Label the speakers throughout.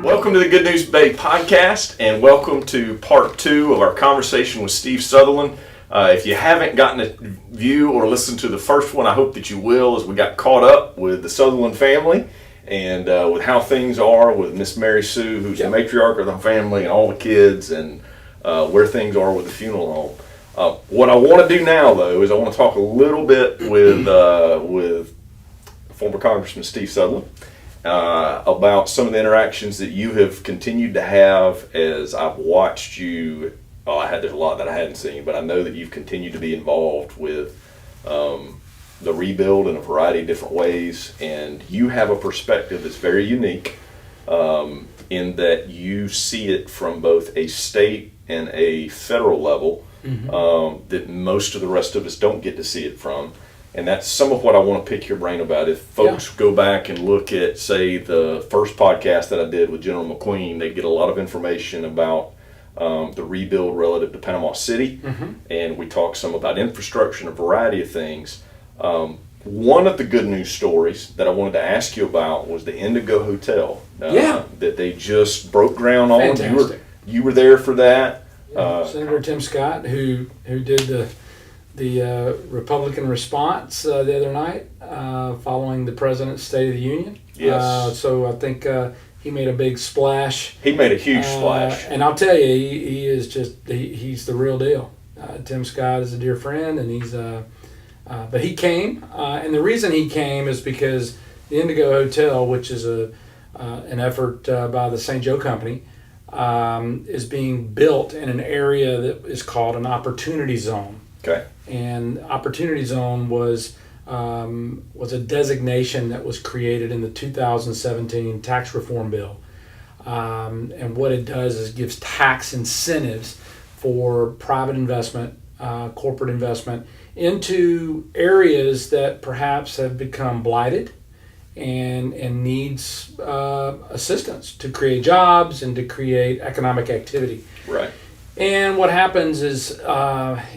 Speaker 1: Welcome to the Good News Bay podcast, and welcome to part 2 of our conversation with Steve Southerland. If you haven't gotten a view or listened to the first one, I hope that you will, as we got caught up with the Southerland family and with how things are with Miss Mary Sue, who's the matriarch of the family, and all the kids, and where things are with the funeral home. What I want to do now, though, is I want to talk a little bit with former Congressman Steve Southerland about some of the interactions that you have continued to have as I've watched you. There's a lot that I hadn't seen, but I know that you've continued to be involved with the rebuild in a variety of different ways, and you have a perspective that's very unique in that you see it from both a state and a federal level that most of the rest of us don't get to see it from. And that's some of what I want to pick your brain about. If folks go back and look at, say, the first podcast that I did with General McQueen, they get a lot of information about the rebuild relative to Panama City. And we talked some about infrastructure and a variety of things. One of the good news stories that I wanted to ask you about was the Indigo Hotel that they just broke ground on.
Speaker 2: Fantastic.
Speaker 1: You were there for that.
Speaker 2: Senator Tim Scott, who did the Republican response the other night following the President's State of the Union.
Speaker 1: Yes.
Speaker 2: So I think he made a big splash.
Speaker 1: He made a huge splash.
Speaker 2: And I'll tell you, he is he's the real deal. Tim Scott is a dear friend, and but he came, and the reason he came is because the Indigo Hotel, which is an effort by the St. Joe Company, is being built in an area that is called an opportunity zone.
Speaker 1: Okay.
Speaker 2: And opportunity zone was a designation that was created in the 2017 tax reform bill. And what it does is gives tax incentives for private investment, corporate investment into areas that perhaps have become blighted and needs assistance to create jobs and to create economic activity.
Speaker 1: Right.
Speaker 2: And what happens is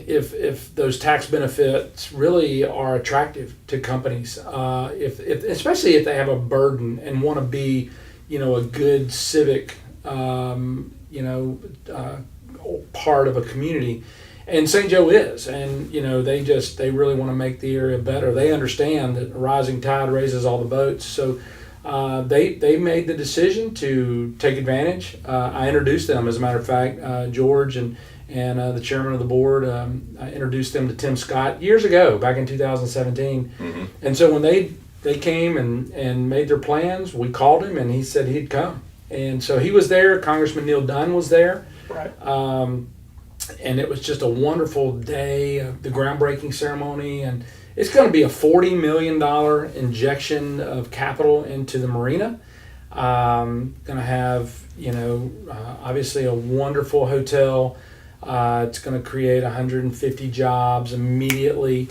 Speaker 2: if those tax benefits really are attractive to companies, especially if they have a burden and want to be, a good civic, part of a community, and St. Joe is, and they really want to make the area better. They understand that a rising tide raises all the boats, so. They made the decision to take advantage. I introduced them, as a matter of fact, George and the chairman of the board. I introduced them to Tim Scott years ago, back in 2017. And so when they came and made their plans, we called him and he said he'd come. And so he was there. Congressman Neil Dunn was there.
Speaker 1: Right.
Speaker 2: And it was just a wonderful day, the groundbreaking ceremony, and it's going to be a $40 million injection of capital into the marina. Going to have, obviously a wonderful hotel. It's going to create 150 jobs immediately.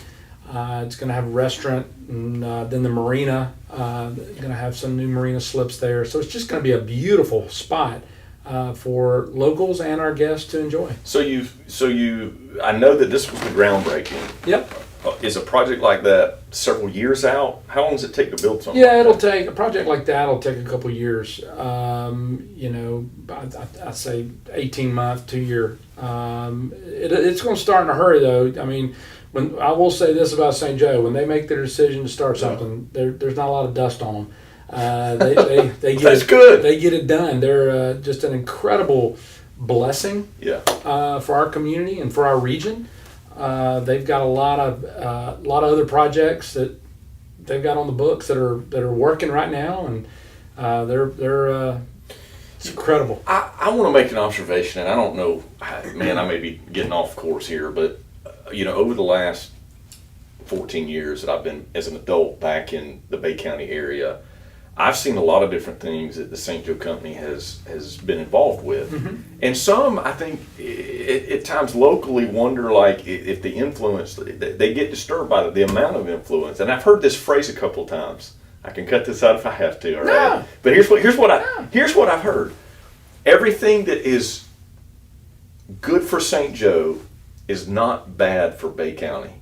Speaker 2: It's going to have a restaurant, and then the marina. Going to have some new marina slips there. So it's just going to be a beautiful spot for locals and our guests to enjoy.
Speaker 1: So I know that this was the groundbreaking.
Speaker 2: Yep.
Speaker 1: Is a project like that several years out? How long does it take to build something?
Speaker 2: Yeah, it'll take a project like that. It'll take a couple years. I'd say 18 months, 2 year. It's going to start in a hurry, though. I mean, when I will say this about St. Joe, when they make their decision to start something, there's not a lot of dust on them. They get
Speaker 1: That's good.
Speaker 2: They get it done. They're just an incredible blessing. For our community and for our region. They've got a lot of other projects that they've got on the books that are working right now, and they're it's incredible.
Speaker 1: I want to make an observation, and I don't know, man, I may be getting off course here, but over the last 14 years that I've been as an adult back in the Bay County area, I've seen a lot of different things that the St. Joe Company has been involved with. And some, I think, at times locally wonder, like, if the influence, they get disturbed by the amount of influence. And I've heard this phrase a couple of times. I can cut this out if I have to, all right?
Speaker 2: No.
Speaker 1: But here's what I've heard. Everything that is good for St. Joe is not bad for Bay County.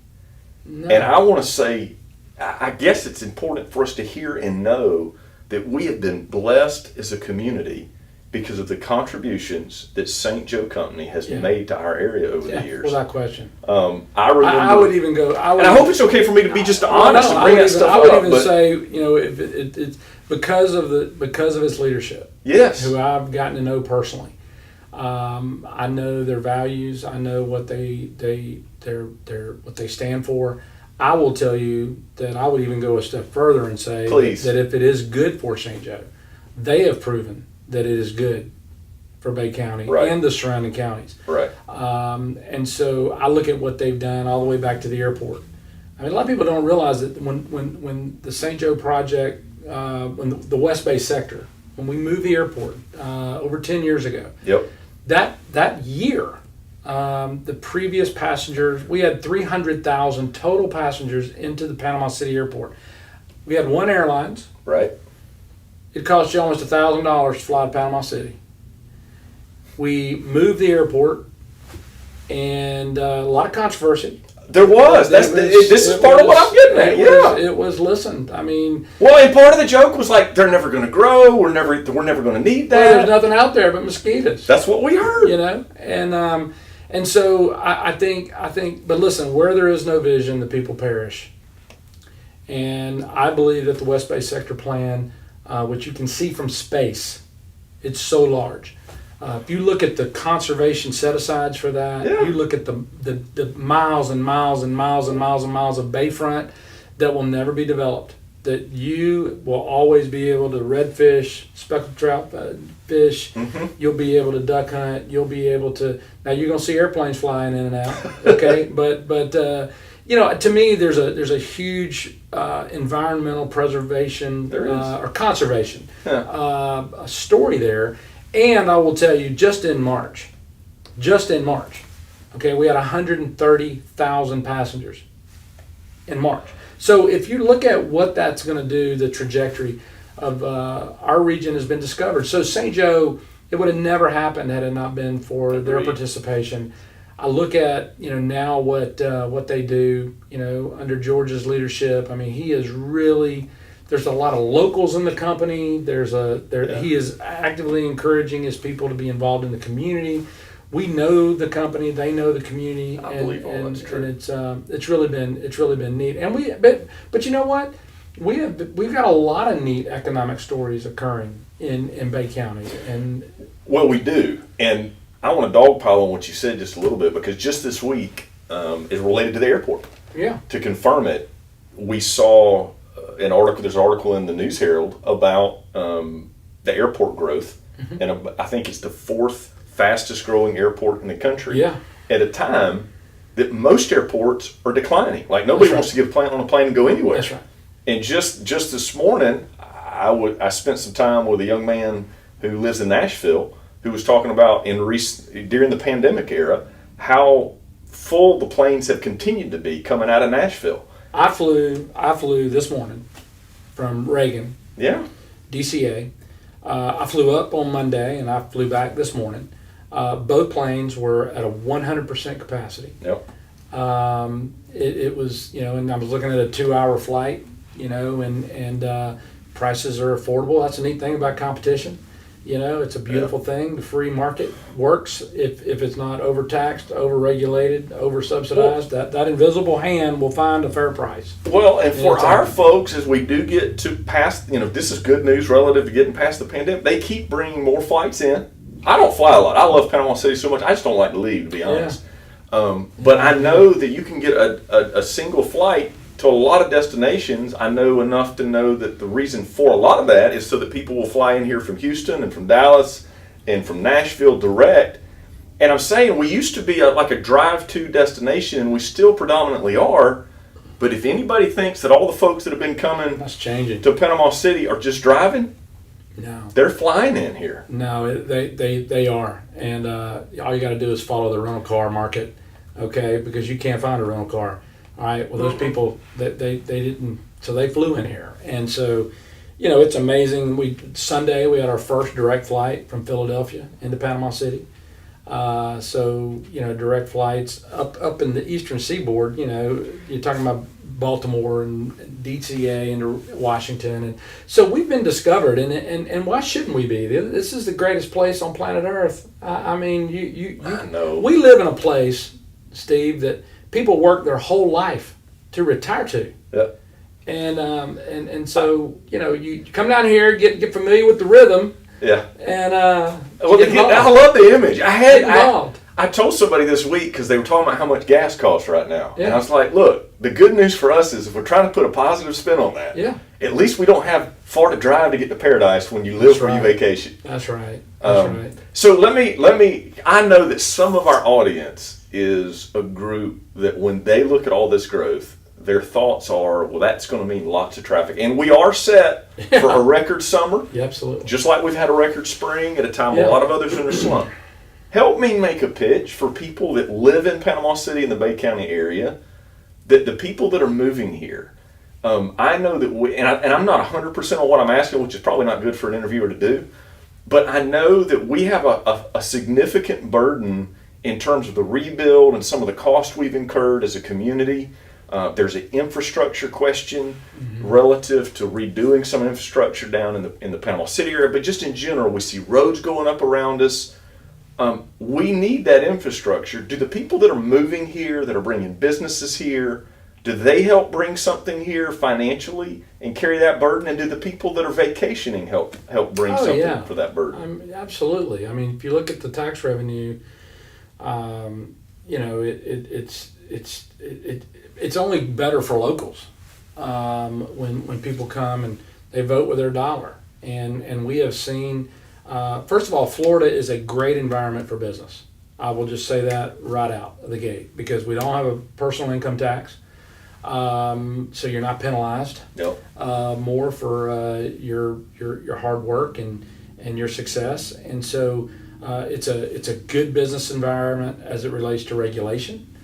Speaker 1: No. And I want to say, I guess it's important for us to hear and know that we have been blessed as a community because of the contributions that St. Joe Company has
Speaker 2: Yeah.
Speaker 1: made to our area over the years.
Speaker 2: Without question.
Speaker 1: I remember.
Speaker 2: I would even go.
Speaker 1: And I hope it's okay for me to be just honest and bring that stuff
Speaker 2: I would
Speaker 1: up.
Speaker 2: even
Speaker 1: But
Speaker 2: say, if it's because of his leadership,
Speaker 1: yes,
Speaker 2: who I've gotten to know personally. I know their values. I know what they stand for. I will tell you that I would even go a step further and say that if it is good for St. Joe, they have proven that it is good for Bay County and the surrounding counties.
Speaker 1: Right.
Speaker 2: And so I look at what they've done all the way back to the airport. I mean, a lot of people don't realize that when the St. Joe project, when the West Bay sector, when we moved the airport over 10 years ago, that year, the previous passengers, we had 300,000 total passengers into the Panama City airport. We had one airlines.
Speaker 1: Right.
Speaker 2: It cost you almost $1,000 to fly to Panama City. We moved the airport, and a lot of controversy.
Speaker 1: There was. This is part of what I'm getting at.
Speaker 2: It was. Listen, I mean.
Speaker 1: Well, and part of the joke was like, they're never going to grow. We're never going to need that.
Speaker 2: Well, there's nothing out there but mosquitoes.
Speaker 1: That's what we heard.
Speaker 2: And so I think. But listen, where there is no vision, the people perish. And I believe that the West Bay Sector Plan, which you can see from space, it's so large. If you look at the conservation set-asides for that, you look at the miles and miles and miles and miles and miles of bayfront that will never be developed, that you will always be able to redfish, speckled trout fish, you'll be able to duck hunt, you'll be able to, now you're going to see airplanes flying in and out, okay? but to me, there's a huge environmental preservation or conservation story there. And I will tell you, just in March, okay, we had 130,000 passengers in March. So if you look at what that's going to do, the trajectory of our region has been discovered. So St. Joe, it would have never happened had it not been for their participation. I look at now what they do under George's leadership. I mean, he is really. There's a lot of locals in the company. He is actively encouraging his people to be involved in the community. We know the company; they know the community.
Speaker 1: I believe all that's true.
Speaker 2: And it's really been neat. And but you know what? We've got a lot of neat economic stories occurring in Bay County. And
Speaker 1: well, we do. And I want to dogpile on what you said just a little bit, because just this week is related to the airport.
Speaker 2: Yeah.
Speaker 1: To confirm it, we saw. There's an article in the News Herald about the airport growth, and I think it's the 4th fastest growing airport in the country.
Speaker 2: Yeah.
Speaker 1: At a time that most airports are declining, like nobody wants to get on a plane and go anywhere.
Speaker 2: That's right.
Speaker 1: And just this morning, I spent some time with a young man who lives in Nashville who was talking about during the pandemic era how full the planes have continued to be coming out of Nashville.
Speaker 2: I flew this morning from Reagan, DCA. I flew up on Monday and I flew back this morning. Both planes were at a 100% capacity.
Speaker 1: Yep.
Speaker 2: It was, and I was looking at a 2-hour flight, and prices are affordable. That's a neat thing about competition. It's a beautiful thing. The free market works if it's not overtaxed, overregulated, oversubsidized. That invisible hand will find a fair price.
Speaker 1: Well, and for our folks, as we do get to past, this is good news relative to getting past the pandemic. They keep bringing more flights in. I don't fly a lot. I love Panama City so much. I just don't like to leave, to be honest. But I know that you can get a single flight to a lot of destinations. I know enough to know that the reason for a lot of that is so that people will fly in here from Houston and from Dallas and from Nashville direct. And I'm saying we used to be like a drive-to destination, and we still predominantly are. But if anybody thinks that all the folks that have been coming to Panama City are just driving,
Speaker 2: no,
Speaker 1: they're flying in here.
Speaker 2: No, they are. And all you got to do is follow the rental car market, okay? Because you can't find a rental car. All right. Well, those people that they didn't, so they flew in here, and so, it's amazing. Sunday we had our first direct flight from Philadelphia into Panama City. So direct flights up in the eastern seaboard. You're talking about Baltimore and DCA into Washington, and so we've been discovered. And why shouldn't we be? This is the greatest place on planet Earth. I mean,
Speaker 1: I know.
Speaker 2: We live in a place, Steve, that people work their whole life to retire to.
Speaker 1: Yeah.
Speaker 2: And so you come down here, get familiar with the rhythm.
Speaker 1: Yeah.
Speaker 2: And
Speaker 1: I love the image. I told somebody this week because they were talking about how much gas costs right now.
Speaker 2: Yeah.
Speaker 1: And I was like, look, the good news for us is if we're trying to put a positive spin on that, at least we don't have far to drive to get to paradise when you live where you vacation.
Speaker 2: That's right. That's right.
Speaker 1: So let me, I know that some of our audience is a group that when they look at all this growth, their thoughts are, well, that's going to mean lots of traffic. And we are set for a record summer.
Speaker 2: Yeah, absolutely.
Speaker 1: Just like we've had a record spring at a time when a lot of others are in a slump. Help me make a pitch for people that live in Panama City and the Bay County area, that the people that are moving here, I know that I'm not 100% on what I'm asking, which is probably not good for an interviewer to do, but I know that we have a significant burden in terms of the rebuild and some of the cost we've incurred as a community. There's an infrastructure question relative to redoing some infrastructure down in the Panama City area, but just in general, we see roads going up around us. We need that infrastructure. Do the people that are moving here, that are bringing businesses here, do they help bring something here financially and carry that burden? And do the people that are vacationing help bring something for that burden?
Speaker 2: Absolutely. I mean, if you look at the tax revenue, it's only better for locals when people come and they vote with their dollar. And we have seen, first of all, Florida is a great environment for business. I will just say that right out of the gate because we don't have a personal income tax, so you're not penalized more for your hard work and your success. And so it's a good business environment as it relates to regulation.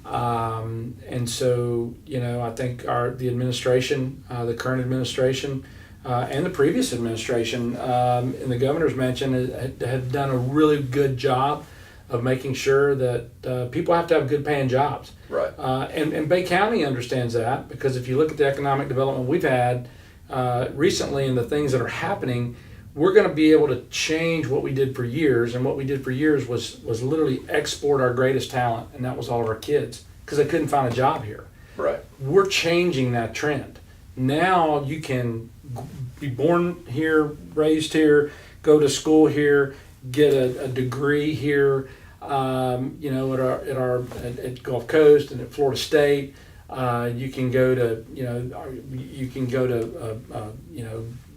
Speaker 2: And so, I think the administration, the current administration, and the previous administration, and the governor's mention have done a really good job of making sure that people have to have good paying jobs.
Speaker 1: Right.
Speaker 2: And Bay County understands that because if you look at the economic development we've had recently and the things that are happening, we're going to be able to change what we did for years. And what we did for years was literally export our greatest talent, and that was all of our kids because they couldn't find a job here.
Speaker 1: Right.
Speaker 2: We're changing that trend. Now you can be born here, raised here, go to school here, get a degree here, at Gulf Coast and at Florida State. You can go to,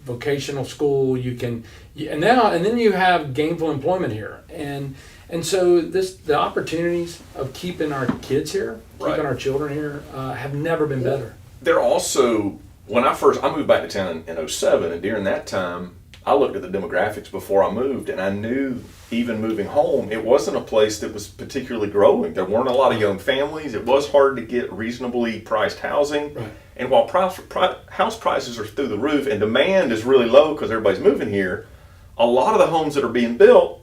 Speaker 2: vocational school. And then you have gainful employment here, and so the opportunities of keeping our kids here, keeping our children here, have never been better.
Speaker 1: They're also, when I moved back to town in 2007, and during that time, I looked at the demographics before I moved, and I knew even moving home, it wasn't a place that was particularly growing. There weren't a lot of young families. It was hard to get reasonably priced housing.
Speaker 2: Right.
Speaker 1: And while house prices are through the roof and demand is really low because everybody's moving here, a lot of the homes that are being built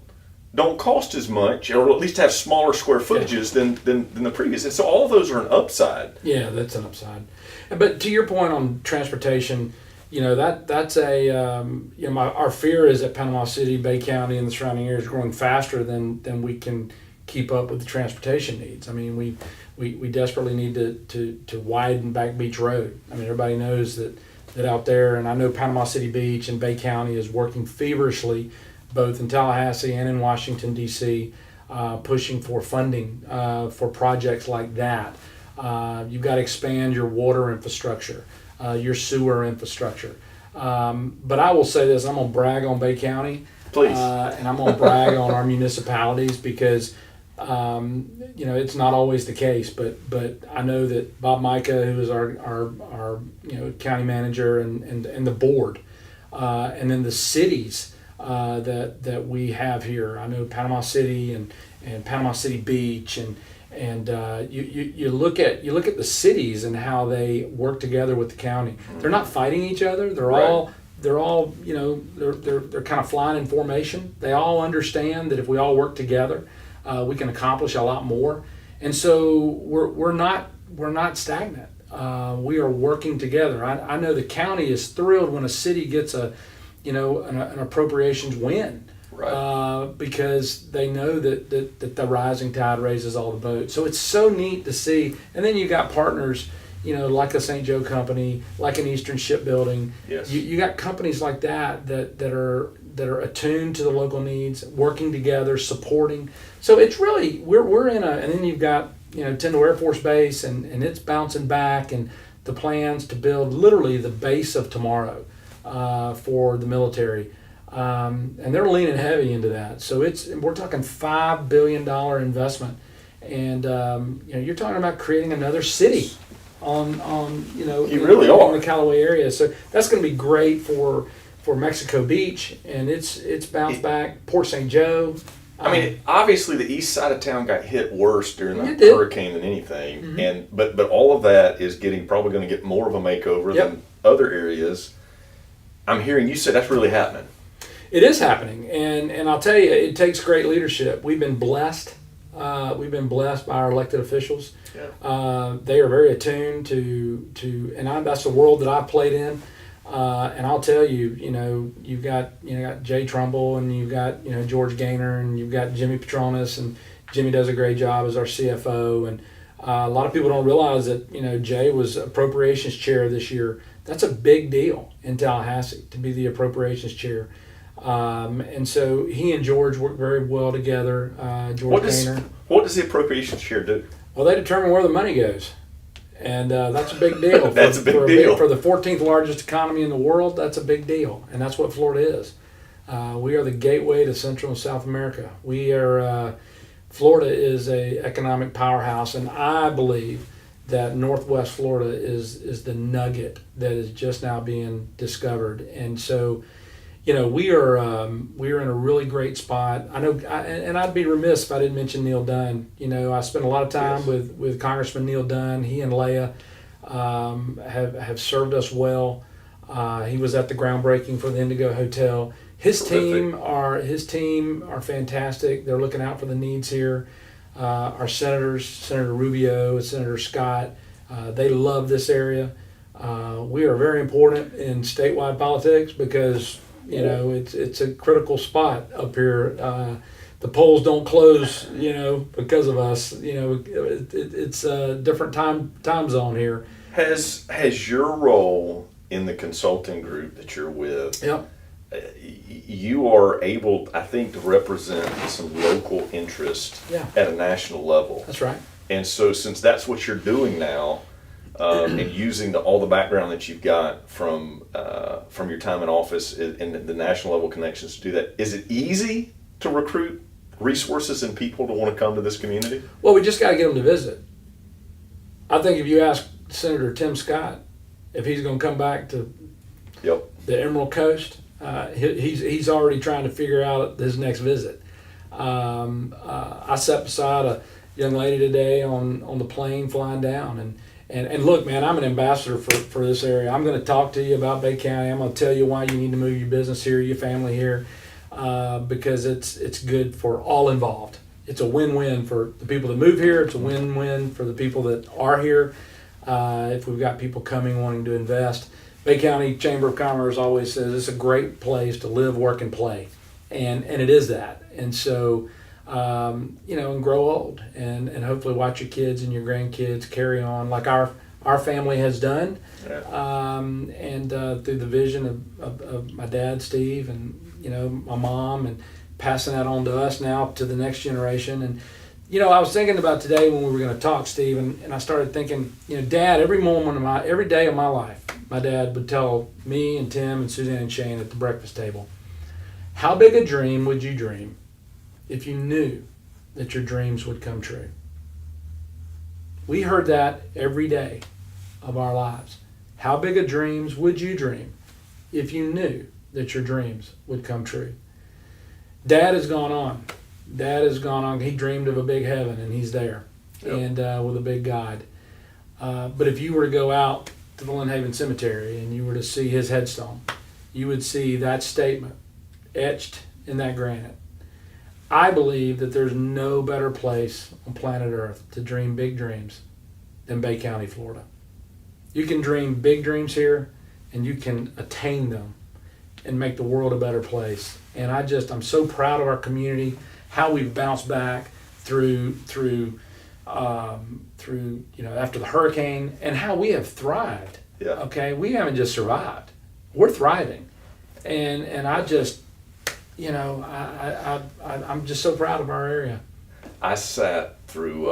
Speaker 1: don't cost as much, or at least have smaller square footages than the previous. And so all of those are an upside.
Speaker 2: Yeah, that's an upside. But to your point on transportation, that's our fear is that Panama City, Bay County, and the surrounding areas are growing faster than we can keep up with the transportation needs. I mean, we desperately need to widen Back Beach Road. I mean, everybody knows that out there, and I know Panama City Beach and Bay County is working feverishly, both in Tallahassee and in Washington, D.C., pushing for funding for projects like that. You've got to expand your water infrastructure, your sewer infrastructure. But I will say this, I'm going to brag on Bay County.
Speaker 1: Please.
Speaker 2: And I'm going to brag on our municipalities because, it's not always the case, but I know that Bob Micah, who is our county manager and the board, and then the cities that we have here. I know Panama City and Panama City Beach and you look at the cities and how they work together with the county. They're not fighting each other. They're all they're kind of flying in formation. They all understand that if we all work together, we can accomplish a lot more. And so we're not stagnant. we are working together. I know the county is thrilled when a city gets an appropriations win.
Speaker 1: Right.
Speaker 2: Because they know that the rising tide raises all the boats. So it's so neat to see. And then you got partners, like a St. Joe company, like an Eastern Shipbuilding.
Speaker 1: Yes.
Speaker 2: You got companies like that are attuned to the local needs, working together, supporting. So it's really we're in and then you've got Tyndall Air Force Base and it's bouncing back, and the plans to build literally the base of tomorrow for the military. And they're leaning heavy into that. So we're talking $5 billion investment, and you're talking about creating another city on
Speaker 1: You really are.
Speaker 2: in the Callaway area. So that's going to be great for Mexico Beach, and it's bounced back. Port St. Joe.
Speaker 1: I mean, obviously the east side of town got hit worse during
Speaker 2: It
Speaker 1: the
Speaker 2: did.
Speaker 1: hurricane than anything, but all of that is probably going to get more of a makeover than other areas. I'm hearing you say that's really happening.
Speaker 2: It is happening, and I'll tell you, it takes great leadership. We've been blessed. We've been blessed by our elected officials.
Speaker 1: Yeah.
Speaker 2: They are very attuned to and that's the world that I played in. And I'll tell you, you've got Jay Trumbull, and you've got George Gaynor, and you've got Jimmy Petronas, and Jimmy does a great job as our CFO. And a lot of people don't realize that Jay was appropriations chair this year. That's a big deal in Tallahassee to be the appropriations chair. And so he and George work very well together. George Gaynor.
Speaker 1: What does the appropriations chair do?
Speaker 2: Well, they determine where the money goes. And that's a big deal.
Speaker 1: That's a big deal.
Speaker 2: For the 14th largest economy in the world, that's a big deal. And that's what Florida is. We are the gateway to Central and South America. Florida is a economic powerhouse, and I believe that Northwest Florida is the nugget that is just now being discovered. And so, we are in a really great spot. I know, and I'd be remiss if I didn't mention Neil Dunn. I spent a lot of time with Congressman Neil Dunn. He and Leah have served us well. He was at the groundbreaking for the Indigo Hotel. His team are fantastic. They're looking out for the needs here. Our senators, Senator Rubio and Senator Scott, they love this area. We are very important in statewide politics because it's a critical spot up here. The polls don't close, because of us. It's a different time zone here.
Speaker 1: Has your role in the consulting group that you're with?
Speaker 2: Yep.
Speaker 1: You are able, I think, to represent some local interest at a national level.
Speaker 2: That's right.
Speaker 1: And so, since that's what you're doing now, and using all the background that you've got from your time in office and the national level connections to do that, is it easy to recruit resources and people to want to come to this community?
Speaker 2: Well, we just got to get them to visit. I think if you ask Senator Tim Scott if he's going to come back to the Emerald Coast, he's already trying to figure out his next visit. I sat beside a young lady today on the plane flying down, and look, man, I'm an ambassador for this area. I'm going to talk to you about Bay County. I'm going to tell you why you need to move your business here, your family here, because it's good for all involved. It's a win-win for the people that move here. It's a win-win for the people that are here. If we've got people coming wanting to invest, Bay County Chamber of Commerce always says it's a great place to live, work, and play, and it is that. And so, and grow old, and hopefully watch your kids and your grandkids carry on like our family has done, and through the vision of my dad, Steve, and my mom, and passing that on to us now to the next generation. And I was thinking about today when we were going to talk, Steve, and I started thinking, Dad, every day of my life, my dad would tell me and Tim and Suzanne and Shane at the breakfast table, how big a dream would you dream if you knew that your dreams would come true? We heard that every day of our lives. How big of dreams would you dream if you knew that your dreams would come true? Dad has gone on. He dreamed of a big heaven, and he's there, and with a big God. But if you were to go out to the Lynn Haven Cemetery and you were to see his headstone, you would see that statement etched in that granite. I believe that there's no better place on planet Earth to dream big dreams than Bay County, Florida. You can dream big dreams here, and you can attain them and make the world a better place. And I'm so proud of our community, how we've bounced back through after the hurricane, and how we have thrived.
Speaker 1: Yeah.
Speaker 2: Okay, we haven't just survived; we're thriving, and I'm just so proud of our area.
Speaker 1: I sat through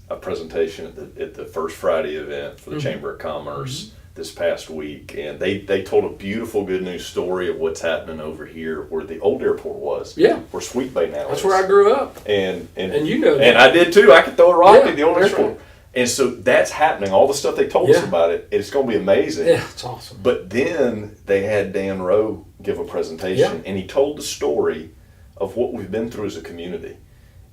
Speaker 1: a presentation at the First Friday event for the Chamber of Commerce this past week, and they told a beautiful good news story of what's happening over here where the old airport was.
Speaker 2: Yeah.
Speaker 1: Where Sweet Bay now
Speaker 2: That's
Speaker 1: is.
Speaker 2: where I grew up.
Speaker 1: And
Speaker 2: you know that.
Speaker 1: And I did too. I could throw a rock at the old
Speaker 2: that's
Speaker 1: airport.
Speaker 2: right.
Speaker 1: And so that's happening. All the stuff they told us about it, it's going to be amazing.
Speaker 2: Yeah, it's awesome.
Speaker 1: But then they had Dan Rowe give a presentation, and he told the story of what we've been through as a community.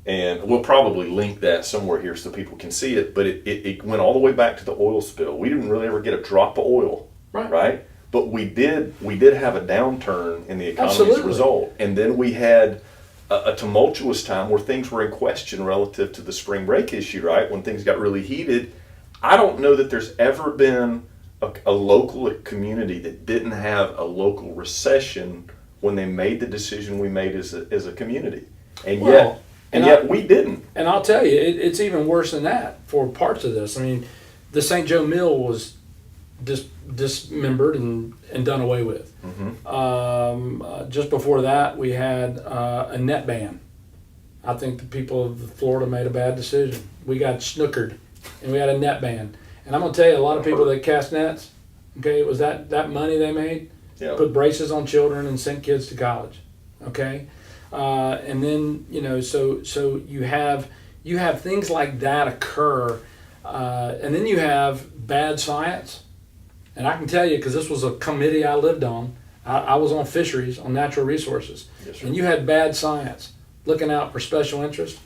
Speaker 1: And we'll probably link that somewhere here so people can see it. But it went all the way back to the oil spill. We didn't really ever get a drop of oil, right? But we did have a downturn in the economy as a result. And then we had a tumultuous time where things were in question relative to the spring break issue, right? When things got really heated. I don't know that there's ever been a local community that didn't have a local recession when they made the decision we made as a community. And yet we didn't.
Speaker 2: And I'll tell you, it's even worse than that for parts of this. I mean, the St. Joe Mill was dismembered and done away with. Just before that, we had a net ban. I think the people of Florida made a bad decision. We got snookered, and we had a net ban. And I'm going to tell you, a lot of people that cast nets, okay, it was that money they made, put braces on children and sent kids to college, okay? And then, so you have things like that occur, and then you have bad science. And I can tell you, because this was a committee I lived on, I was on fisheries, on natural resources.
Speaker 1: Yes, sir.
Speaker 2: And you had bad science looking out for special interest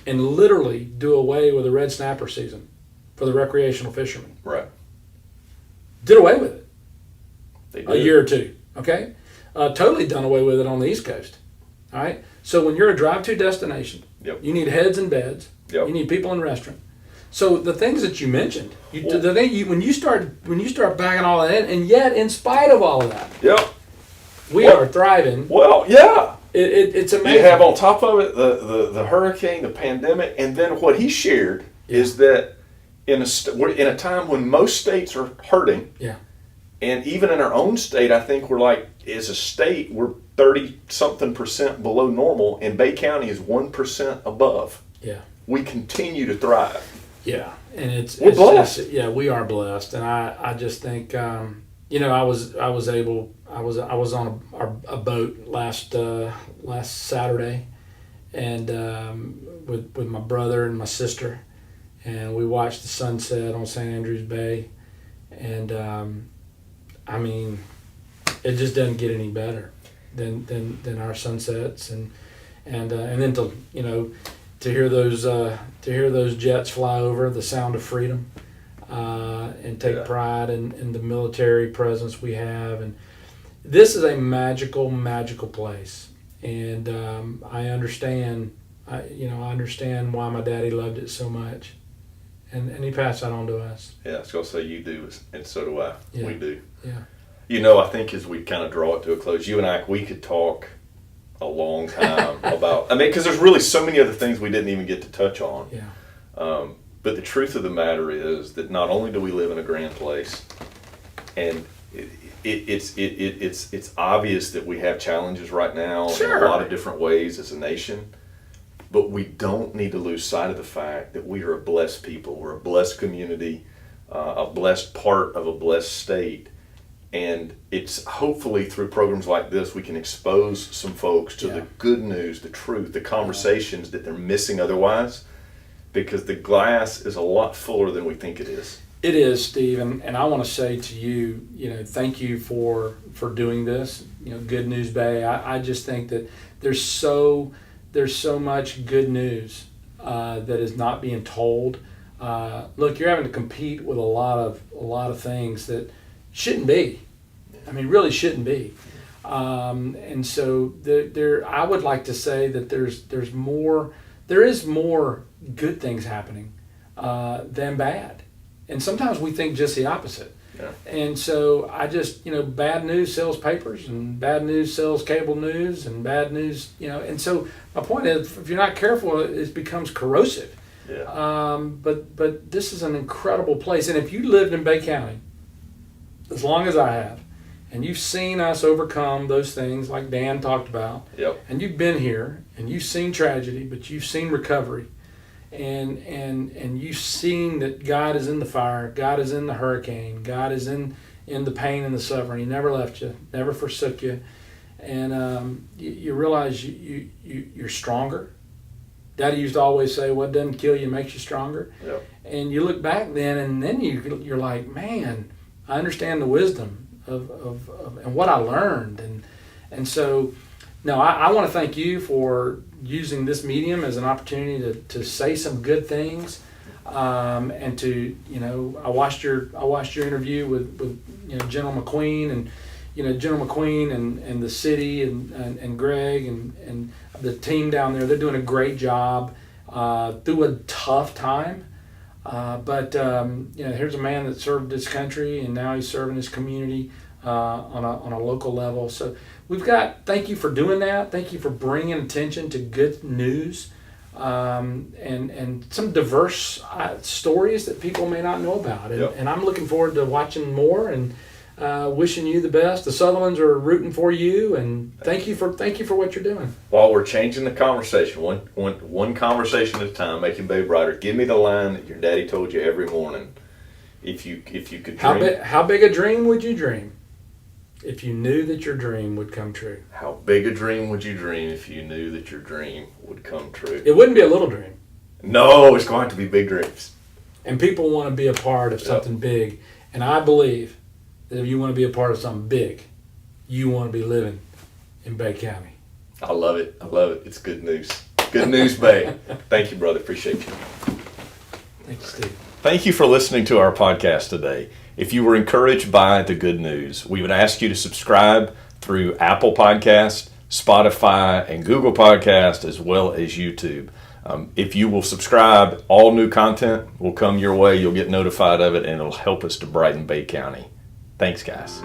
Speaker 2: and literally do away with the red snapper season for the recreational fishermen.
Speaker 1: Right.
Speaker 2: Did away with it.
Speaker 1: They did.
Speaker 2: A year or two, okay? Totally done away with it on the East Coast, all right? So when you're a drive-to destination, you need heads and beds, you need people in restaurant. So the things that you mentioned, when you start backing all that in, and yet in spite of all of that, we are thriving.
Speaker 1: Well, yeah,
Speaker 2: it's amazing.
Speaker 1: You have on top of it the hurricane, the pandemic, and then what he shared is that we're in a time when most states are hurting.
Speaker 2: Yeah.
Speaker 1: And even in our own state, I think we're like, as a state, we're 30-something% below normal, and Bay County is 1% above.
Speaker 2: Yeah.
Speaker 1: We continue to thrive.
Speaker 2: Yeah, and
Speaker 1: we're blessed.
Speaker 2: We are blessed, and I just think I was on a boat last Saturday, and with my brother and my sister, and we watched the sunset on St. Andrews Bay, and I mean, it just doesn't get any better than our sunsets, and then to hear those jets fly over, the sound of freedom, and take pride in the military presence we have, and this is a magical place, and I understand why my daddy loved it so much, and he passed that on to us.
Speaker 1: Yeah, I was gonna say you do, and so do I.
Speaker 2: Yeah.
Speaker 1: We do.
Speaker 2: Yeah.
Speaker 1: I think as we kind of draw it to a close, you and I, we could talk a long time about, because there's really so many other things we didn't even get to touch on.
Speaker 2: Yeah.
Speaker 1: But the truth of the matter is that not only do we live in a grand place, and it's obvious that we have challenges right now in a lot of different ways as a nation, but we don't need to lose sight of the fact that we are a blessed people. We're a blessed community, a blessed part of a blessed state. And it's hopefully through programs like this we can expose some folks to the good news, the truth, the conversations that they're missing otherwise, because the glass is a lot fuller than we think it is.
Speaker 2: It is, Steve, and I want to say to you, thank you for doing this. Good News Bay. I just think that there's so much good news that is not being told. Look, you're having to compete with a lot of things that shouldn't be. I mean, really shouldn't be. And so I would like to say that there is more good things happening than bad. And sometimes we think just the opposite.
Speaker 1: Yeah.
Speaker 2: And so I just, bad news sells papers, and bad news sells cable news, and bad news, and so my point is, if you're not careful, it becomes corrosive.
Speaker 1: Yeah.
Speaker 2: But this is an incredible place. And if you lived in Bay County, as long as I have, and you've seen us overcome those things like Dan talked about,
Speaker 1: Yep.
Speaker 2: and you've been here, and you've seen tragedy, but you've seen recovery, and you've seen that God is in the fire, God is in the hurricane, God is in the pain and the suffering. He never left you, never forsook you, and you realize you're stronger. Daddy used to always say, "What doesn't kill you makes you stronger."
Speaker 1: Yep.
Speaker 2: And you look back then, and then you're like, man, I understand the wisdom of and what I learned, and so no, I want to thank you for using this medium as an opportunity to say some good things, and to I watched your interview with General McQueen, and General McQueen and the city and Greg and the team down there. They're doing a great job through a tough time. But here's a man that served his country, and now he's serving his community on a local level. So thank you for doing that. Thank you for bringing attention to good news, and some diverse stories that people may not know about. And,
Speaker 1: Yep.
Speaker 2: and I'm looking forward to watching more, and wishing you the best. The Sutherlands are rooting for you, and thank you for what you're doing.
Speaker 1: While we're changing the conversation, one conversation at a time, making Bay brighter. Give me the line that your daddy told you every morning. If you could dream.
Speaker 2: How big a dream would you dream if you knew that your dream would come true?
Speaker 1: How big a dream would you dream if you knew that your dream would come true?
Speaker 2: It wouldn't be a little dream.
Speaker 1: No, it's going to be big dreams.
Speaker 2: And people want to be a part of something big. And I believe that if you want to be a part of something big, you want to be living in Bay County.
Speaker 1: I love it. It's good news. Good news, Bay. Thank you, brother. Appreciate you.
Speaker 2: Thank you, Steve.
Speaker 1: Thank you for listening to our podcast today. If you were encouraged by the good news, we would ask you to subscribe through Apple Podcast, Spotify, and Google Podcast, as well as YouTube. If you will subscribe, all new content will come your way. You'll get notified of it, and it'll help us to brighten Bay County. Thanks, guys.